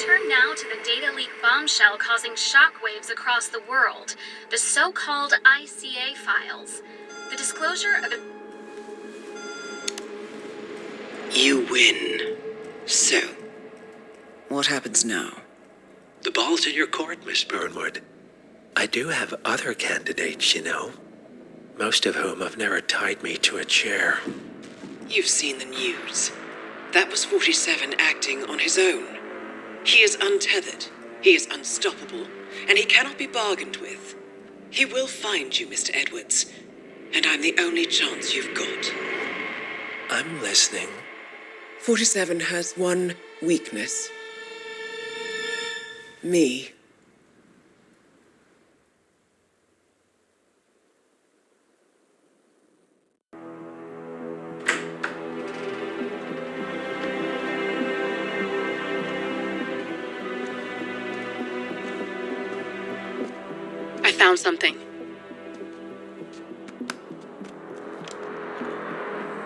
turn now to the data leak bombshell causing shockwaves across the world, the so-called ICA files. The disclosure of... You win. So, what happens now? The ball's in your court, Miss Burnwood. I do have other candidates, you know. Most of whom have never tied me to a chair. You've seen the news. That was 47 acting on his own. He is untethered, he is unstoppable, and he cannot be bargained with. He will find you, Mr. Edwards, and I'm the only chance you've got. I'm listening. 47 has one weakness. Me. I found something.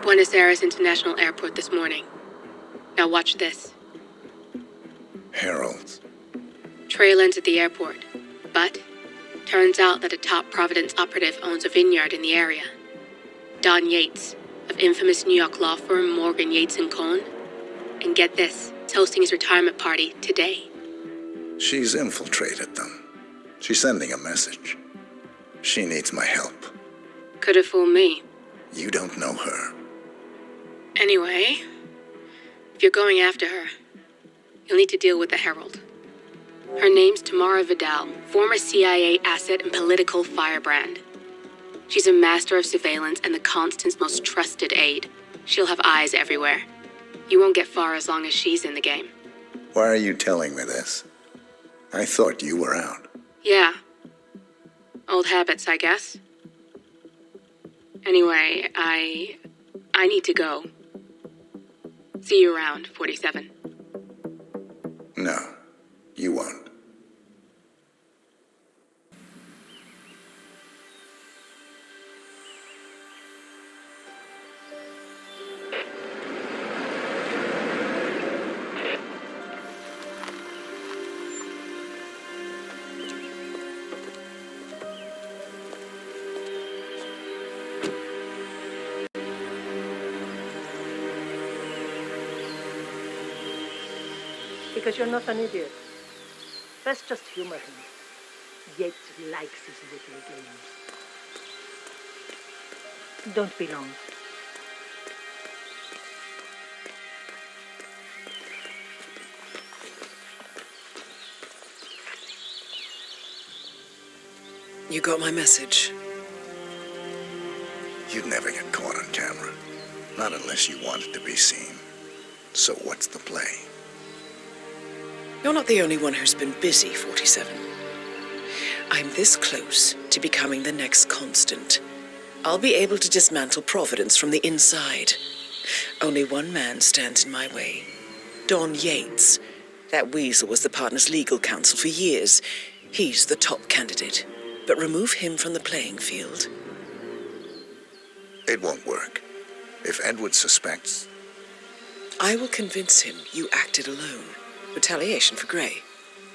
Buenos Aires International Airport this morning. Now watch this. Harold. Trail ends at the airport, but turns out that a top Providence operative owns a vineyard in the area. Don Yates, of infamous New York law firm Morgan, Yates & Cohn. And get this, is hosting his retirement party today. She's infiltrated them. She's sending a message. She needs my help. Could have fooled me. You don't know her. Anyway, if you're going after her, you'll need to deal with the Herald. Her name's Tamara Vidal, former CIA asset and political firebrand. She's a master of surveillance and the Constant's most trusted aide. She'll have eyes everywhere. You won't get far as long as she's in the game. Why are you telling me this? I thought you were out. Yeah. Old habits, I guess. Anyway, I need to go. See you around, 47. No, you won't. Because you're not an idiot. Let's just humor him. Yates likes his little games. Don't be long. You got my message. You'd never get caught on camera. Not unless you wanted to be seen. So what's the play? You're not the only one who's been busy, 47. I'm this close to becoming the next Constant. I'll be able to dismantle Providence from the inside. Only one man stands in my way. Don Yates. That weasel was the partner's legal counsel for years. He's the top candidate. But remove him from the playing field. It won't work. If Edward suspects... I will convince him you acted alone. Retaliation for Gray.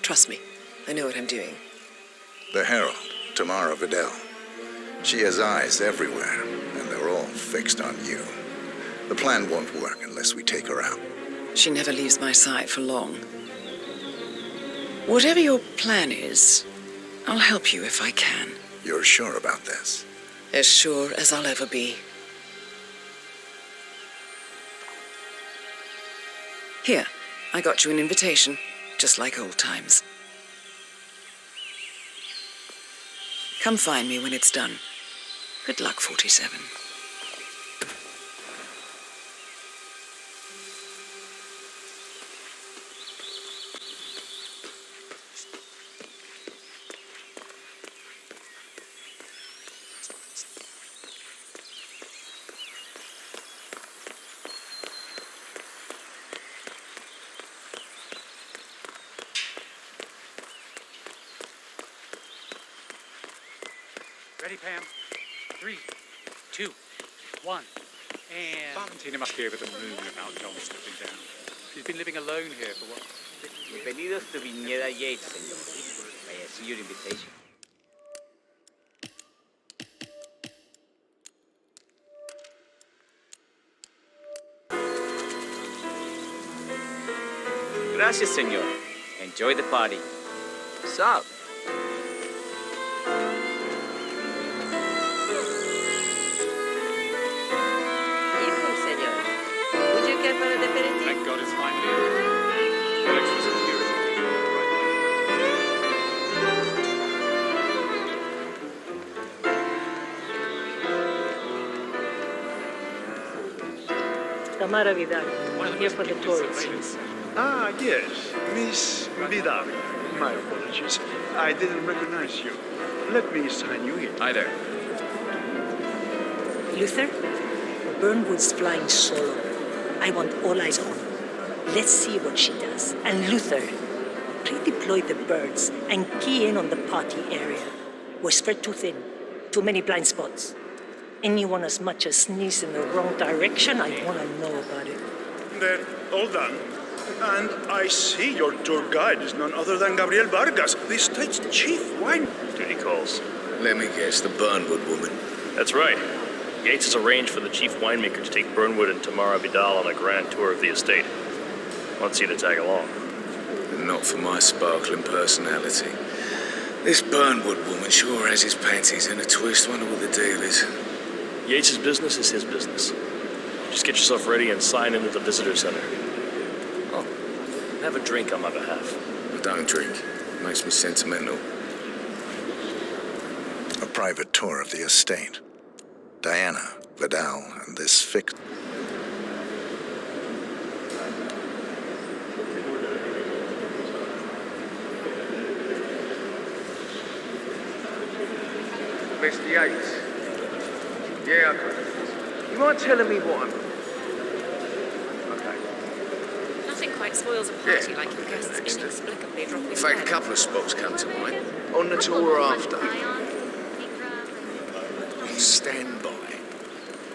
Trust me, I know what I'm doing. The Herald, Tamara Vidal. She has eyes everywhere, and they're all fixed on you. The plan won't work unless we take her out. She never leaves my side for long. Whatever your plan is, I'll help you if I can. You're sure about this? As sure as I'll ever be. Here, I got you an invitation, just like old times. Come find me when it's done. Good luck, 47. Ready, Pam? 3, 2, 1, and... Tina must be over the moon about John stepping down. She's been living alone here for what, 6 Bienvenidos to Viñeda Yates, señor. May I see your invitation? Gracias, señor. Enjoy the party. Sup? Evening, senor. Would you care for an aperitif? Thank God it's finally over. No extra security. Tamara Vidal, I'm here for the tourists. Ah, yes, Miss Vidal. My apologies. I didn't recognize you. Let me sign you in. Hi there. Luther, Burnwood's flying solo. I want all eyes on. Let's see what she does. And Luther, redeploy the birds and key in on the party area. We're spread too thin. Too many blind spots. Anyone as much as sneeze in the wrong direction, I want to know about it. Then, all done. And I see your tour guide is none other than Gabriel Vargas, the state's chief wine. Duty calls. Let me guess, the Burnwood woman. That's right. Yates has arranged for the chief winemaker to take Burnwood and Tamara Vidal on a grand tour of the estate. Wants you to tag along. Not for my sparkling personality. This Burnwood woman sure has his panties in a twist. Wonder what the deal is. Yates' business is his business. Just get yourself ready and sign into the visitor center. Oh, and have a drink on my behalf. I don't drink. Makes me sentimental. A private tour of the estate. Diana, Vidal, and this fic... Mr. Yates. Yeah, you mind telling me what I'm... Okay. Nothing quite spoils a party like your guests inexplicably dropping In fact, a dead. couple of spots come to mind. On the tour or after. Stand by.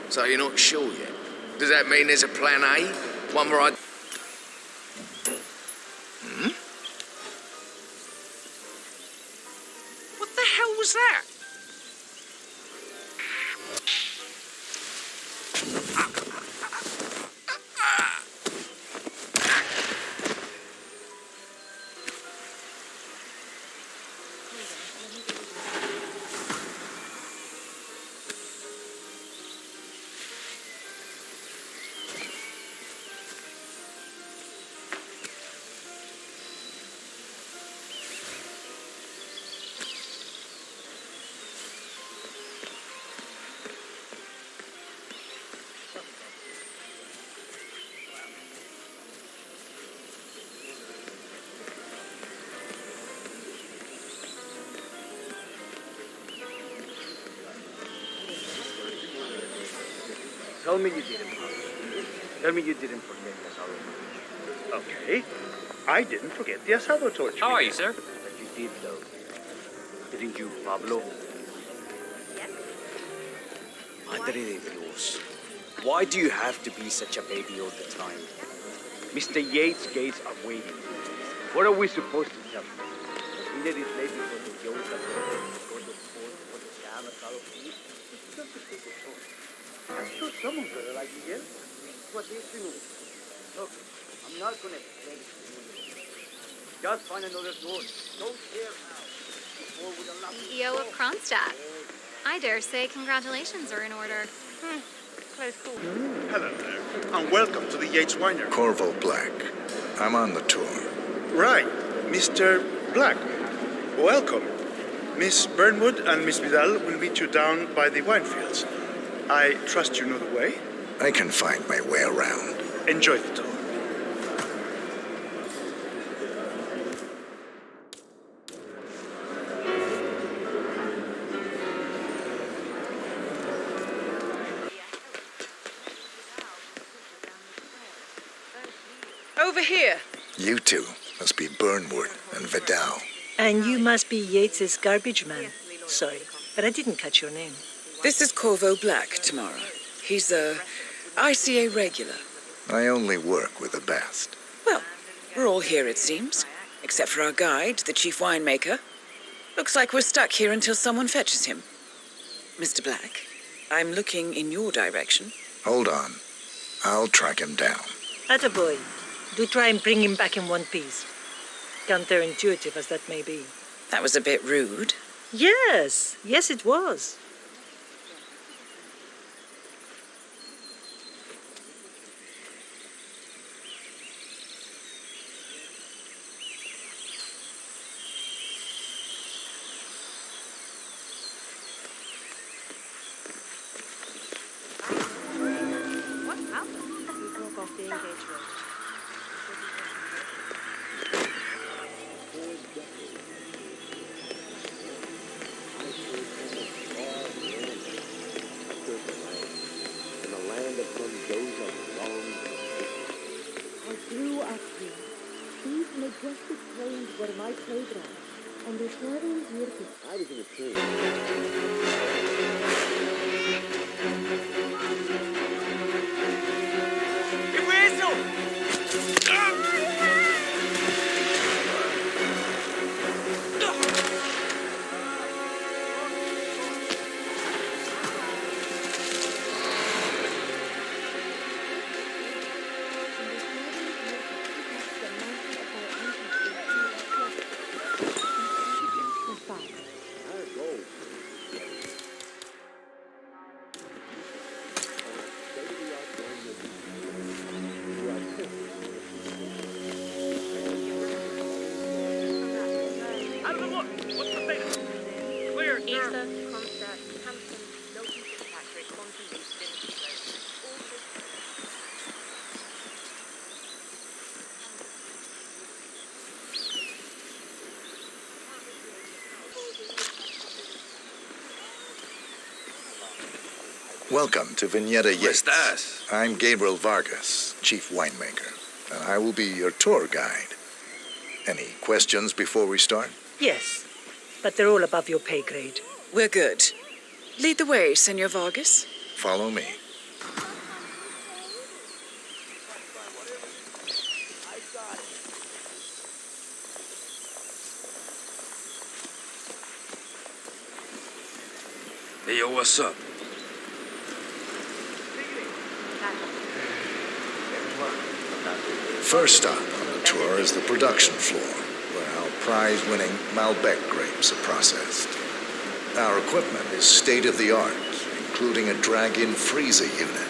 So you're not sure yet? Does that mean there's a plan A? One where I... What the hell was that? Tell me you didn't. Tell me you didn't forget the asado torch. Okay. I didn't forget the asado torch. How are you, sir? But you did, though. Didn't you, Pablo? Madre de Dios. Why do you have to be such a baby all the time? Mr. Yates' gates are waiting. What are we supposed to tell him? He did it late because the jokes are I'm sure someone's gonna like you, yeah? What do you think? Look, I'm not gonna beg you. Just find another door. Don't care how. Before we unlock the CEO of door. Kronstadt. I dare say congratulations are in order. Close call. Hello there, and welcome to the Yates Winery. Corvo Black. I'm on the tour. Right, Mr. Black. Welcome. Miss Burnwood and Miss Vidal will meet you down by the wine fields. I trust you know the way. I can find my way around. Enjoy the tour. Over here. You two must be Burnwood and Vidal. And you must be Yates's garbage man. Sorry, but I didn't catch your name. This is Corvo Black, Tamara. He's a ICA regular. I only work with the best. Well, we're all all here, it seems. Except for our guide, the chief winemaker. Looks like we're stuck here until someone fetches him. Mr. Black, I'm looking in your direction. Hold on. I'll track him down. Attaboy. Do try and bring him back in one piece. Counterintuitive as that may be. That was a bit rude. Yes, it was. What happened? We broke off the engagement. These majestic plains were my playground, and the traveling here to... I was in a tree. Welcome to Viñeta Yates. Estás? I'm Gabriel Vargas, chief winemaker, and I will be your tour guide. Any questions before we start? Yes, but they're all above your pay grade. We're good. Lead the way, Senor Vargas. Follow me. Hey, yo, what's up? First stop on the tour is the production floor, where our prize-winning Malbec grapes are processed. Our equipment is state-of-the-art, including a drag-in freezer unit.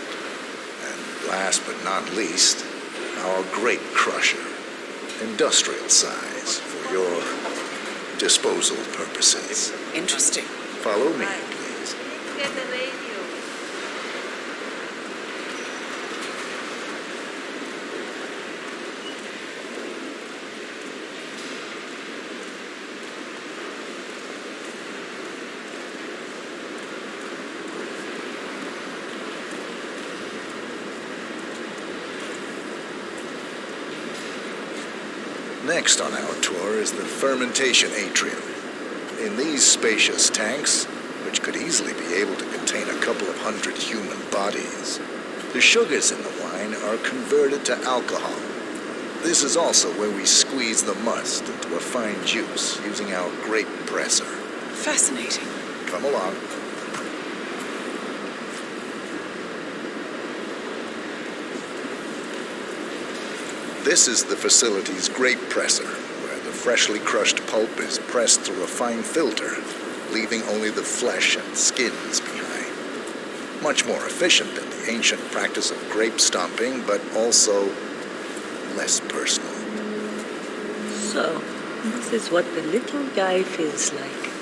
And last but not least, our grape crusher, industrial size for your disposal purposes. Interesting. Follow me, please. Get the radio. Next on our tour is the fermentation atrium. In these spacious tanks, which could easily be able to contain a couple of hundred human bodies, the sugars in the wine are converted to alcohol. This is also where we squeeze the must into a fine juice using our grape presser. Fascinating. Come along. This is the facility's grape presser, where the freshly crushed pulp is pressed through a fine filter, leaving only the flesh and skins behind. Much more efficient than the ancient practice of grape stomping, but also less personal. So, this is what the little guy feels like.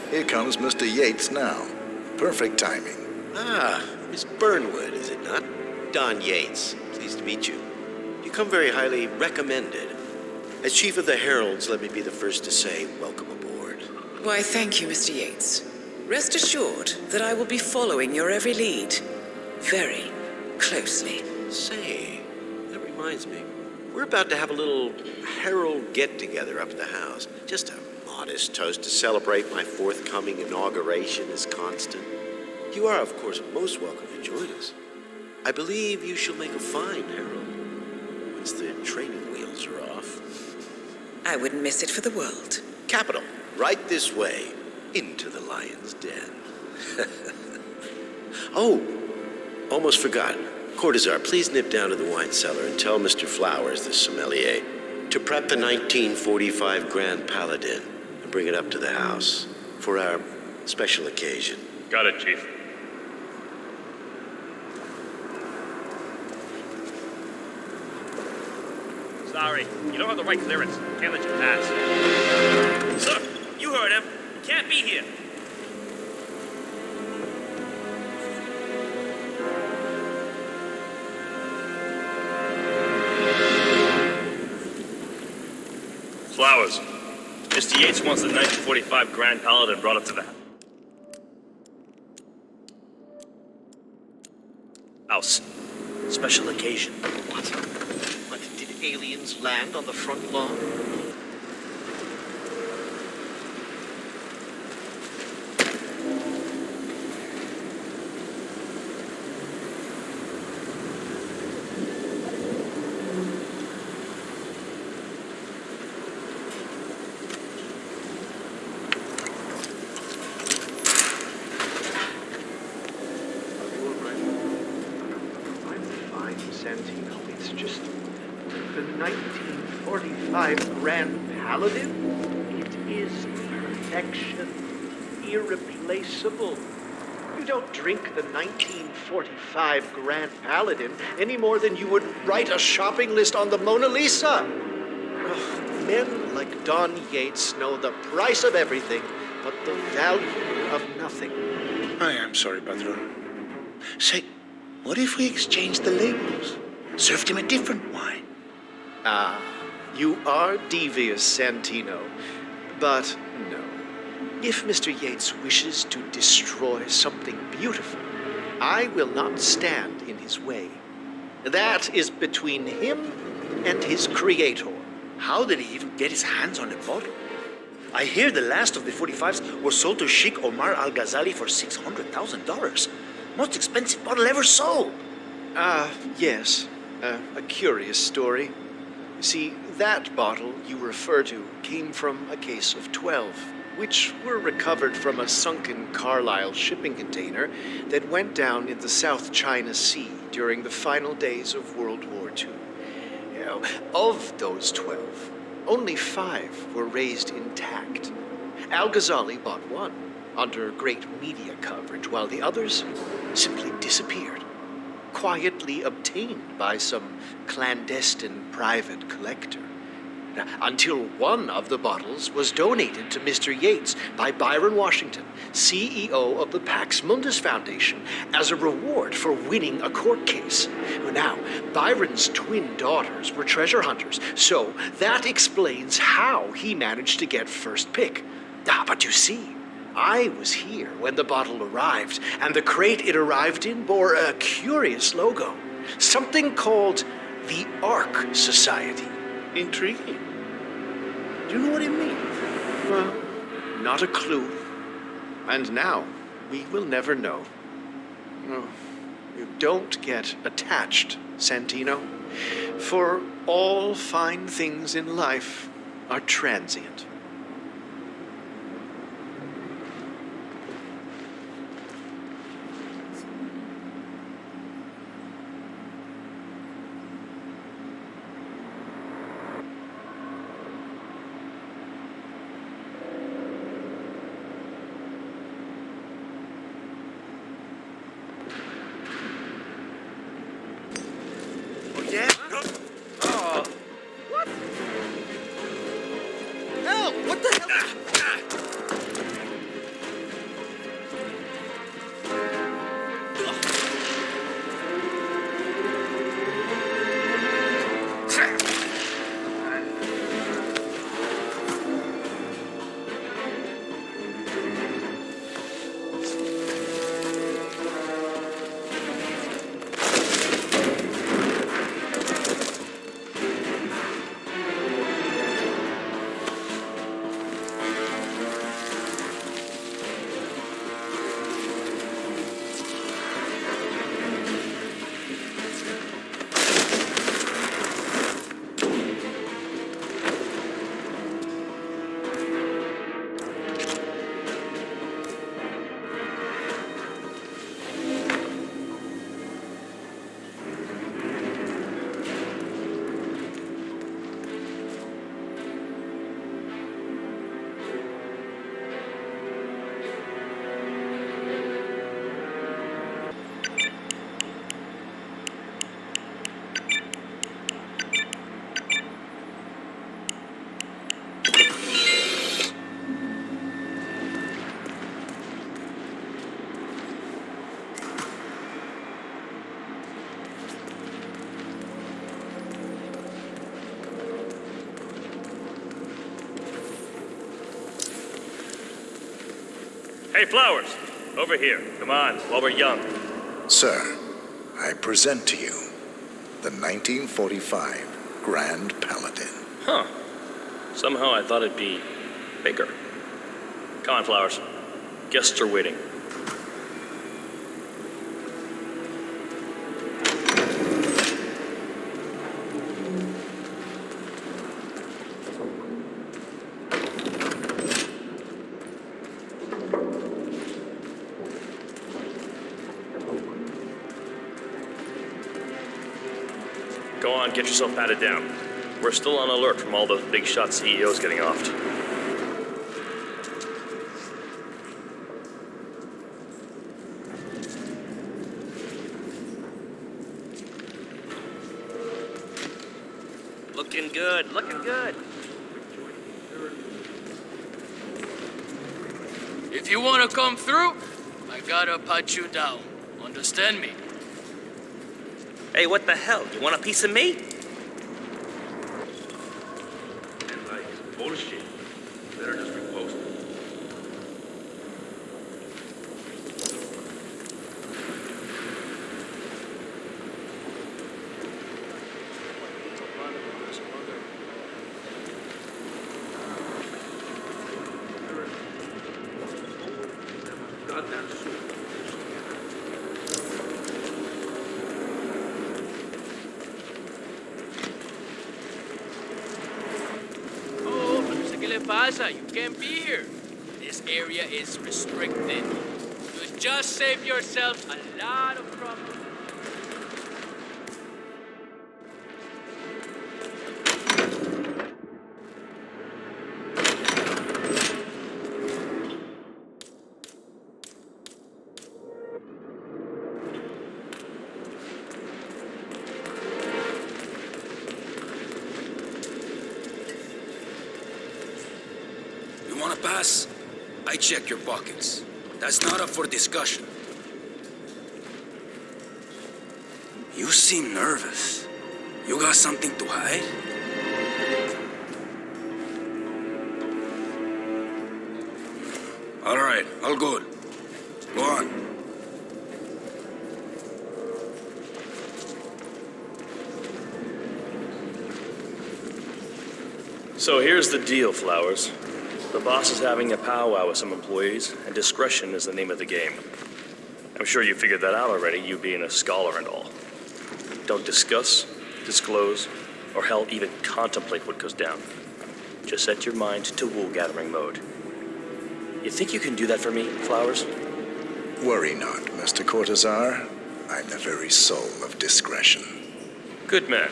Here comes Mr. Yates now. Perfect timing. Ah, Miss Burnwood, is it not? Don Yates. Pleased to meet you. You come very highly recommended. As Chief of the Heralds, let me be the first to say welcome aboard. Why, thank you, Mr. Yates. Rest assured that I will be following your every lead. Very closely. Say, that reminds me. We're about to have a little herald get-together up at the house. Just a modest toast to celebrate my forthcoming inauguration as constant. You are, of course, most welcome to join us. I believe you shall make a fine herald once the training wheels are off. I wouldn't miss it for the world. Capital. Right this way, into the lion's den. Oh, almost forgot. Cortazar, please nip down to the wine cellar and tell Mr. Flowers, the sommelier, to prep the 1945 Grand Paladin and bring it up to the house for our special occasion. Got it, Chief. Sorry, you don't have the right clearance. Can't let you pass. Sir, you heard him. Can't be here. Flowers. Mr. Yates wants the 1945 Grand Paladin brought up to the house. Special occasion. What? Did aliens land on the front lawn? Santino. It's just the 1945 Grand Paladin. It is perfection, irreplaceable. You don't drink the 1945 Grand Paladin any more than you would write a shopping list on the Mona Lisa. Oh, men like Don Yates know the price of everything, but the value of nothing. I am sorry, Patron. Say, what if we exchange the labels? Served him a different wine. Ah, you are devious, Santino. But no. If Mr. Yates wishes to destroy something beautiful, I will not stand in his way. That is between him and his creator. How did he even get his hands on the bottle? I hear the last of the 45s were sold to Sheikh Omar Al-Ghazali for $600,000. Most expensive bottle ever sold. Yes. A curious story. You see, that bottle you refer to came from a case of 12, which were recovered from a sunken Carlisle shipping container that went down in the South China Sea during the final days of World War II. You know, of those 12, only 5 were raised intact. Al-Ghazali bought one under great media coverage, while the others simply disappeared, quietly obtained by some clandestine private collector. Until one of the bottles was donated to Mr. Yates by Byron Washington, CEO of the Pax Mundus Foundation, as a reward for winning a court case. Now, Byron's twin daughters were treasure hunters, so that explains how he managed to get first pick. But you see, I was here when the bottle arrived, and the crate it arrived in bore a curious logo. Something called the Ark Society. Intriguing. Do you know what it means? Well, not a clue. And now, we will never know. Oh, you don't get attached, Santino. For all fine things in life are transient. Yeah? Oh. What? Help! Hey, Flowers, over here. Come on, while we're young. Sir, I present to you the 1945 Grand Paladin. Huh. Somehow I thought it'd be bigger. Come on, Flowers. Guests are waiting. Go on, get yourself patted down. We're still on alert from all those big shot CEOs getting offed. Looking good, looking good. If you want to come through, I gotta pat you down. Understand me? Hey, what the hell? You want a piece of me? Bullshit. Better just repost it. Goddamn soup. ¿Qué le pasa? You can't be here. This area is restricted. You just save yourself a lot of trouble. You wanna pass? I check your pockets. That's not up for discussion. You seem nervous. You got something to hide? All right, all good. Go on. So here's the deal, Flowers. The boss is having a powwow with some employees, and discretion is the name of the game. I'm sure you figured that out already, you being a scholar and all. Don't discuss, disclose, or hell, even contemplate what goes down. Just set your mind to wool-gathering mode. You think you can do that for me, Flowers? Worry not, Mr. Cortazar. I'm the very soul of discretion. Good man.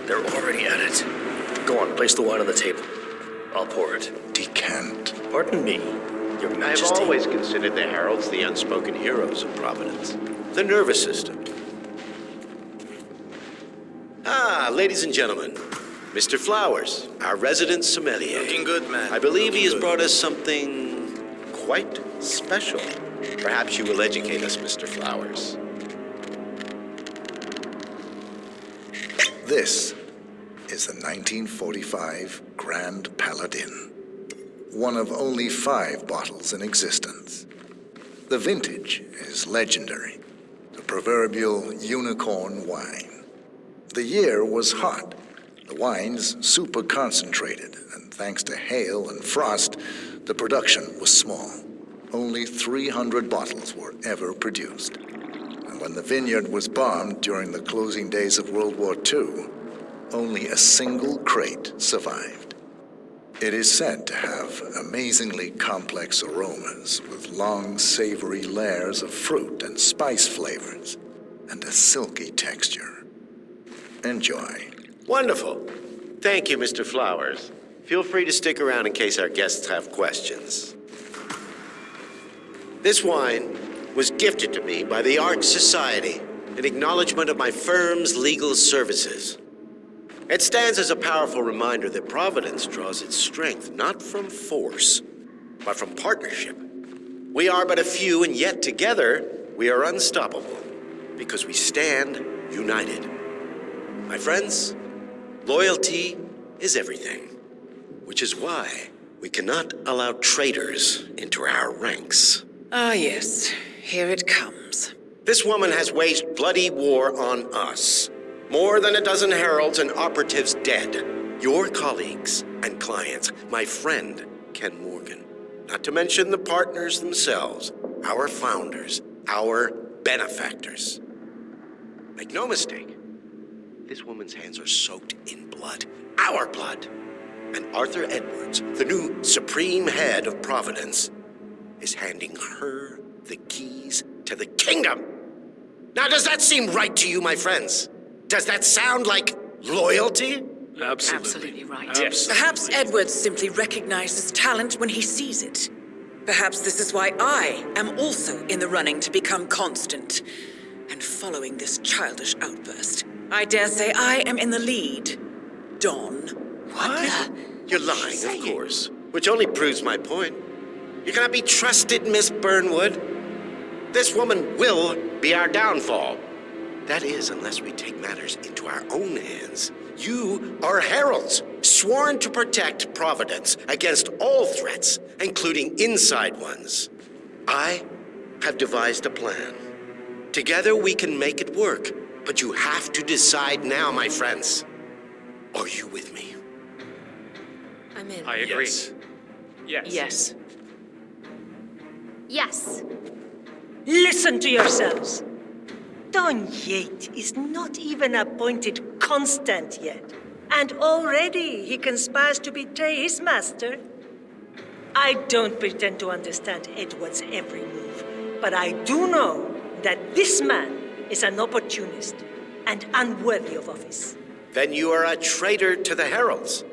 They're already at it. Go on, place the wine on the table. I'll pour it. Decant. Pardon me, Your I've Majesty. always considered the heralds the unspoken heroes of Providence. The nervous system. Ah, ladies and gentlemen, Mr. Flowers, our resident sommelier. Looking good, man. I believe he has Looking brought us something quite special. Perhaps you will educate us, Mr. Flowers. This is the 1945 Grand Paladin, one of only 5 bottles in existence. The vintage is legendary, the proverbial unicorn wine. The year was hot, the wine's super concentrated, and thanks to hail and frost, the production was small. Only 300 bottles were ever produced. And when the vineyard was bombed during the closing days of World War II, only a single crate survived. It is said to have amazingly complex aromas with long, savory layers of fruit and spice flavors, and a silky texture. Enjoy. Wonderful. Thank you, Mr. Flowers. Feel free to stick around in case our guests have questions. This wine was gifted to me by the Arch Society in acknowledgement of my firm's legal services. It stands as a powerful reminder that Providence draws its strength not from force, but from partnership. We are but a few, and yet together, we are unstoppable because we stand united. My friends, loyalty is everything, which is why we cannot allow traitors into our ranks. Ah, yes. Here it comes. This woman has waged bloody war on us. More than a dozen heralds and operatives dead. Your colleagues and clients, my friend Ken Morgan. Not to mention the partners themselves, our founders, our benefactors. Make no mistake, this woman's hands are soaked in blood. Our blood. And Arthur Edwards, the new supreme head of Providence, is handing her the keys to the kingdom. Now, does that seem right to you, my friends? Does that sound like loyalty? Absolutely right. Yes. Perhaps Edwards simply recognizes talent when he sees it. Perhaps this is why I am also in the running to become constant. And following this childish outburst, I dare say I am in the lead. Dawn. What? You're lying, of course. Which only proves my point. You cannot be trusted, Miss Burnwood. This woman will be our downfall. That is, unless we take matters into our own hands. You are heralds, sworn to protect Providence against all threats, including inside ones. I have devised a plan. Together we can make it work, but you have to decide now, my friends. Are you with me? I'm in. I agree. Yes. Yes. Yes. Listen to yourselves. Don Yates is not even appointed constant yet. And already he conspires to betray his master. I don't pretend to understand Edward's every move, but I do know that this man is an opportunist and unworthy of office. Then you are a traitor to the heralds.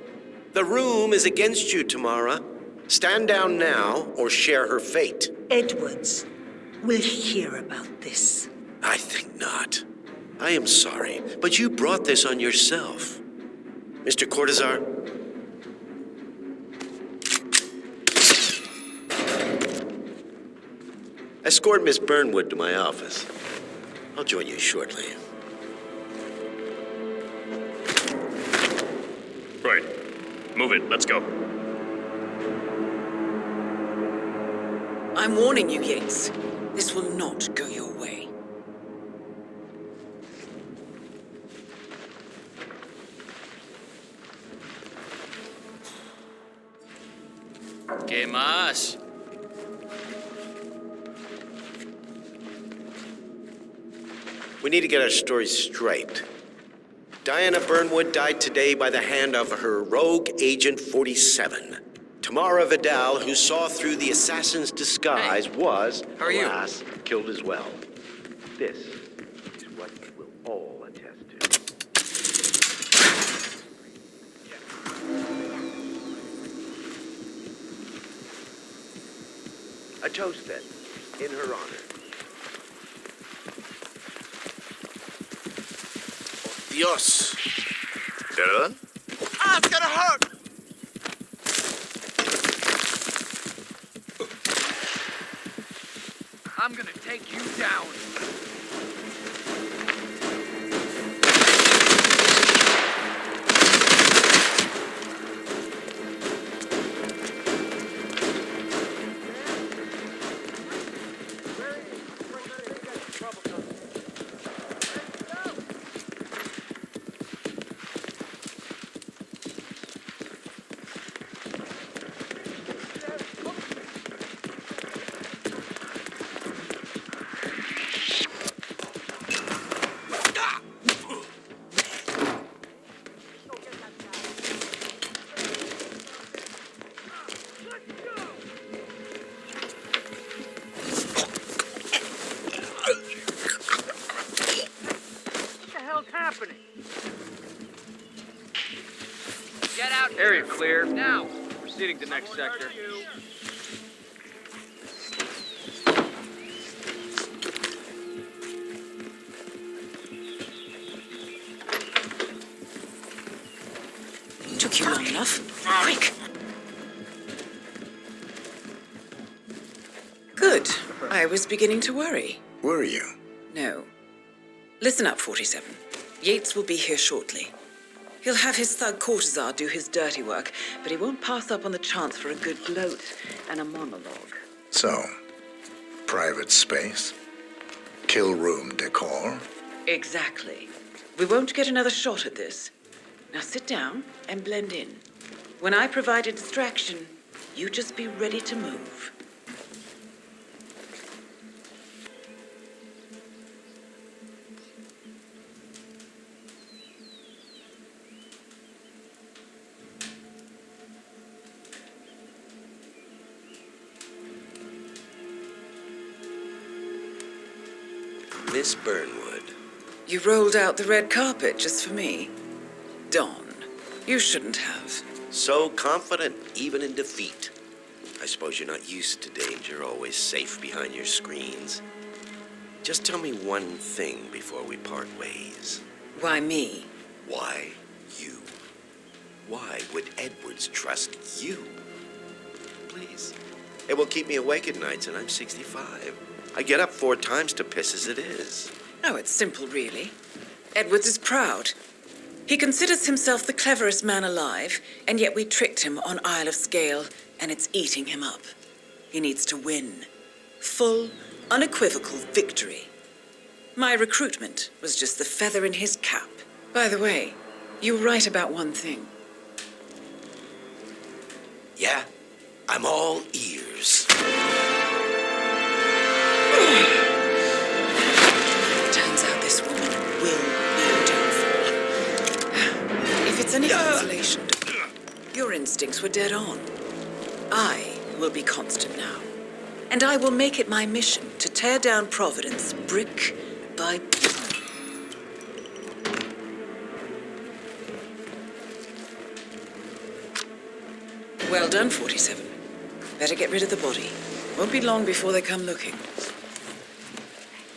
The room is against you, Tamara. Stand down now or share her fate. Edwards will hear about this. I think not. I am sorry, but you brought this on yourself. Mr. Cortazar? Escort Miss Burnwood to my office. I'll join you shortly. Right. Move it. Let's go. I'm warning you, Yates. This will not go your way. ¿Qué más? We need to get our stories straight. Diana Burnwood died today by the hand of her rogue Agent 47. Tamara Vidal, who saw through the assassin's disguise, was, How are you? alas, killed as well. This is what we will all attest to. A toast, then, in her honor. Dios. ¿Perdón? Ah, it's gonna hurt! I'm gonna take you down. Get out here. Area clear. Now. Proceeding to next sector. Took you long enough. Quick! Good. I was beginning to worry. Were you? No. Listen up, 47. Yates will be here shortly. He'll have his thug Cortazar do his dirty work, but he won't pass up on the chance for a good gloat and a monologue. So, private space? Kill room decor? Exactly. We won't get another shot at this. Now sit down and blend in. When I provide a distraction, you just be ready to move. Miss Burnwood. You rolled out the red carpet just for me. Don, you shouldn't have. So confident, even in defeat. I suppose you're not used to danger, always safe behind your screens. Just tell me one thing before we part ways. Why me? Why you? Why would Edwards trust you? Please. It will keep me awake at nights, and I'm 65. I get up 4 times to piss as it is. Oh, it's simple, really. Edwards is proud. He considers himself the cleverest man alive, and yet we tricked him on Isle of Scale, and it's eating him up. He needs to win. Full, unequivocal victory. My recruitment was just the feather in his cap. By the way, you were right about one thing. Yeah? I'm all ears. Turns out this woman will be your downfall. If it's any consolation, your instincts were dead on. I will be constant now. And I will make it my mission to tear down Providence brick by brick. Well done, 47. Better get rid of the body. Won't be long before they come looking.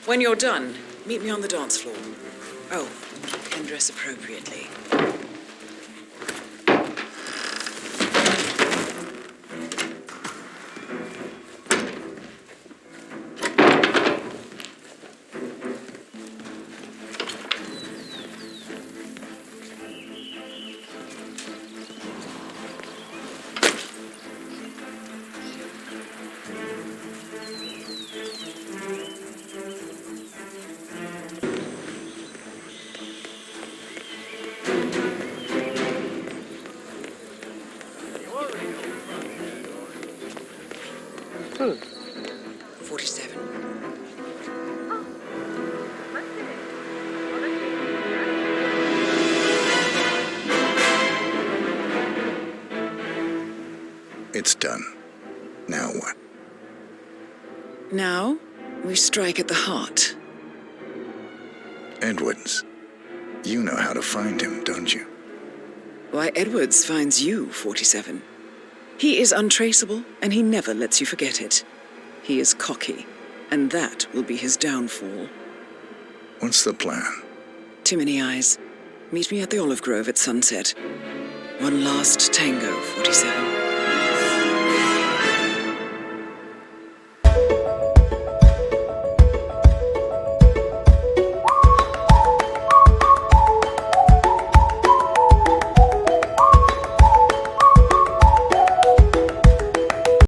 When you're done, meet me on the dance floor. Oh, and dress appropriately. Hmm. 47. It's done. Now what? Now, we strike at the heart. Edwards. You know how to find him, don't you? Why, Edwards finds you, 47. He is untraceable, and he never lets you forget it. He is cocky, and that will be his downfall. What's the plan? Too many eyes. Meet me at the Olive Grove at sunset. One last tango, 47.